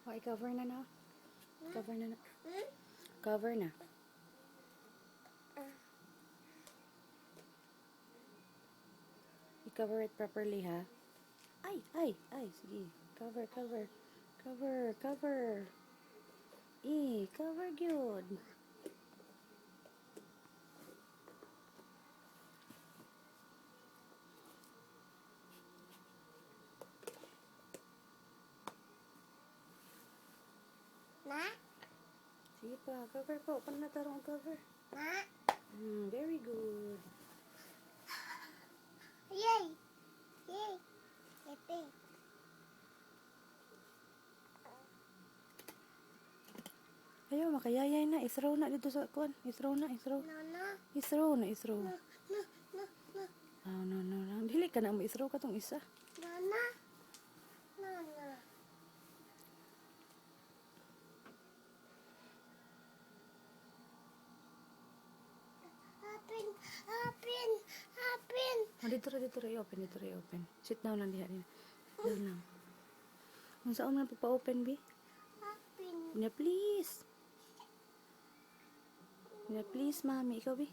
Okay, cover na na. Cover na na. Cover na. I-cover it properly, ha? Ay. Sige. Cover. Cover. Cover good. Na? Sige pa, cover po. Paano na tarong cover? Na? Very good. Yay! Ete. Ayaw, makayayay na. I-throw na dito sa kuwan. I-throw. Nana. I-throw. Na. No. Dili ka na mo. I-throw ka tong isa. Nana. Hapin. Dito ra i-open. Sit down lang diha. Down lang. Kung saan man pagpa-open, bi? Hapin. Na please, mami. Ikaw, bi?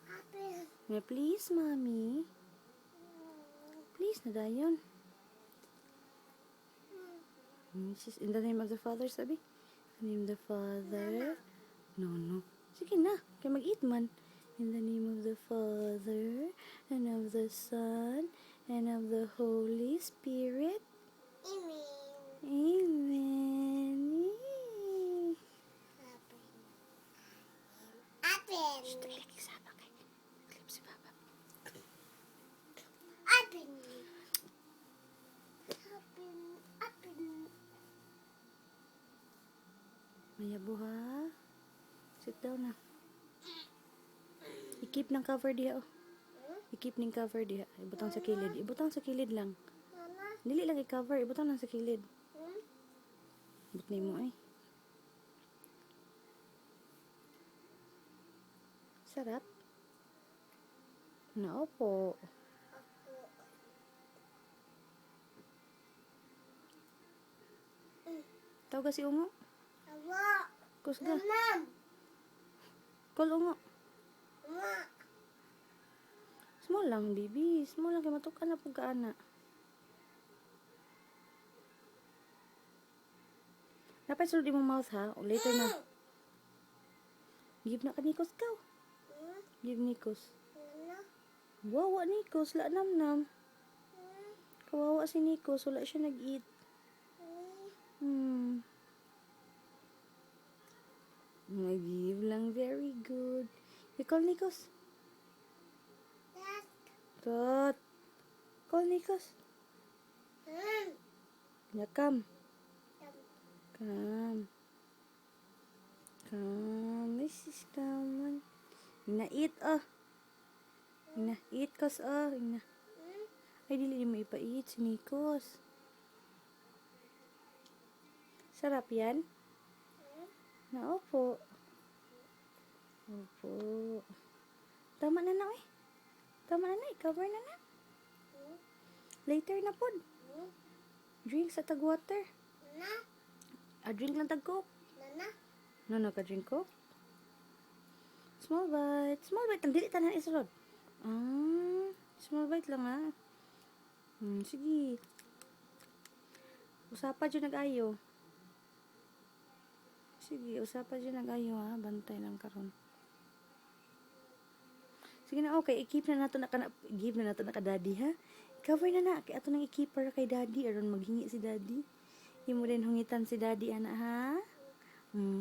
Hapin. Na please, mami. Please, na dayon. In the name of the Father, sabi? In the name of the Father. No. Sige na. Kaya mag-eat man. In the name of the Father, and of the Son, and of the Holy Spirit. Amen. Hapin. Shh, lagi sama kay clip si Papa. Hapin. Maya buha. Sit down na. I-keep ng cover diha, oh. I-keep ng cover diha. Ibutang sa kilid lang. Nana. Dili lang i-cover, ibutang lang sa kilid. But ni mo, ay. Sarap. Opo. Tawag si Ungo. Awa. Kusga. Nam. Call Ungo. Ma. Small lang, baby. Small lang kay matukan na pug kaana. Dapat sulod imong mouth, ha? O later na. Give na ka Nikos ka. Give Nikos. Nana. Wawa Nikos, la nam. Kawawa si Nikos, wala siya nag-eat. Nag-give lang, very good. You call Nikos? Tot. Call Nikos. Ya, come. This is come. Ina eat, oh. Ina eat, kos, oh. Ina. Ay, dili mo ipa-eat si Nikos. Sarap yan? Opo. Tama na na, eh. Cover na na. Later na pod. Drink sa tag-water. Drink lang tag-coke. No, ka-drink coke. Small bite. Ang dili tanan isulod. Small bite lang, ha. Sige. Usapa dyan nag-ayo. Sige, usapa dyan nag-ayo, ha. Bantay lang karon. Sige na, okay. I-keep na nato na ka daddy, ha. Cover na na. Kaya ato nang i-keep para kay daddy. Aron maghingi si daddy. Imo din hungitan si daddy, ana, ha.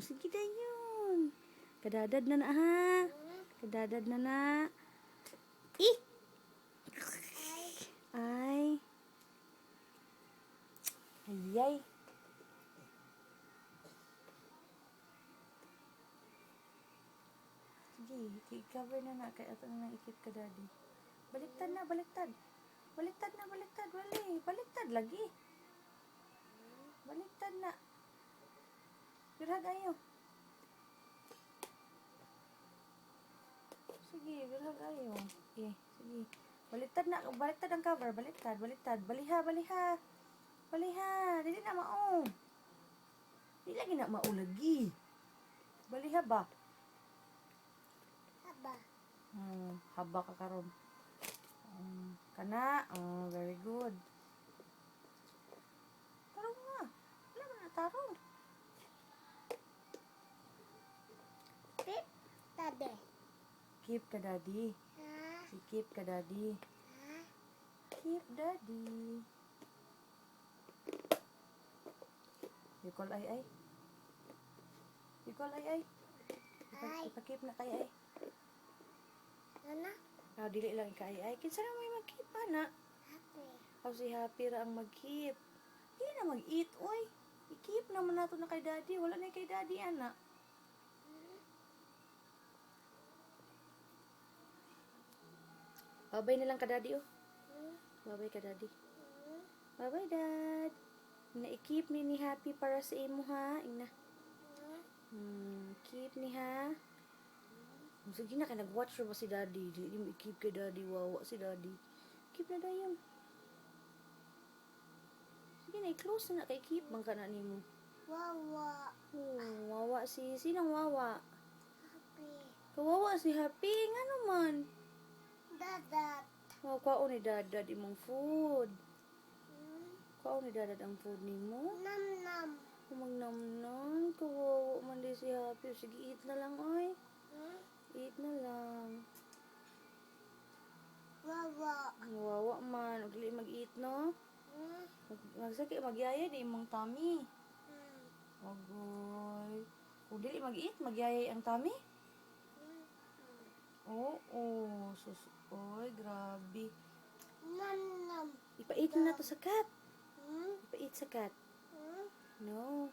Sige na yun. Kadadad na na, ha. Kadadad na na. Ay. Ayay. Sige, i-cover na na. Kaya ito na i-keep ka, daddy. Baliktad. Wali. Baliktad lagi. Baliktad na. Birhag ayo. Sige, birhag ayo. Sige. Baliktad ang cover. Baliktad. Baliha. Dili na mao. Lagi na maulagi. Baliha ba? Aba. Haba ka karon. Kana. Very good. Tarong nga. Wala man na tarong. Pip. Tabi. Keep ka, daddy. Ha? Si keep ka, daddy. Ha? Keep, daddy. You call ay. You call ay. Ay. Ipa-keep na kay ay. Nana? Dili lang ka ay. Kinsa na may mag-keep, ana? Happy. Si happy ra ang mag-keep. Dili na mag-eat, oy. I-keep naman nato na kay daddy. Wala na kay daddy, ana. Babay na lang ka, daddy, oh. Babay ka, daddy. Bye-bye, dad. Na-keep ni happy para sa imo, ha? Ina. Keep ni, ha? Sige na, nag-watch ba si daddy? Di mo i-keep kay daddy. Wawa si daddy. Keep na dayon. Sige na, i-close na kay keep. Bang ka na ni mo. Wawa. Wawa si... Sinang wawa? Happy. Kawawa si happy. Nga naman. Dadat. Kwao ni dadad imong food. Kwao ni dadad ang food ni mo. Nam nam. Magnamnan. Kawawa man di si happy. Sige, eat na lang, oy. Eat na lang. Wawa. Wawa man. Ugli mag-eat, no? Magsaki, magyaya di imong tummy. Agoy. Kung dili mag-eat, magyayay ang tummy? Oo. Sus, oy, grabe. Nam nam. Ipa-eat na to sa cat. Hmm? Ipa-eat sa cat. Hmm? No.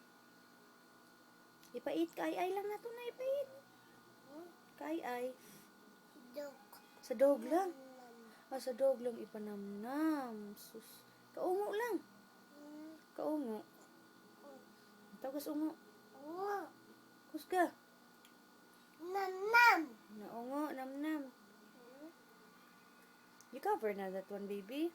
Ipa-eat, kay-ay lang na to na ipa-eat. Kay-ay. Dog. Sa dog lang. Nam. Sa dog lang ipanamnam. Sus. Kaungo lang. Kaungo. Tagas ungo. Wa. Kusga. Nam nam. Naungo, namnam. You cover na that one, baby.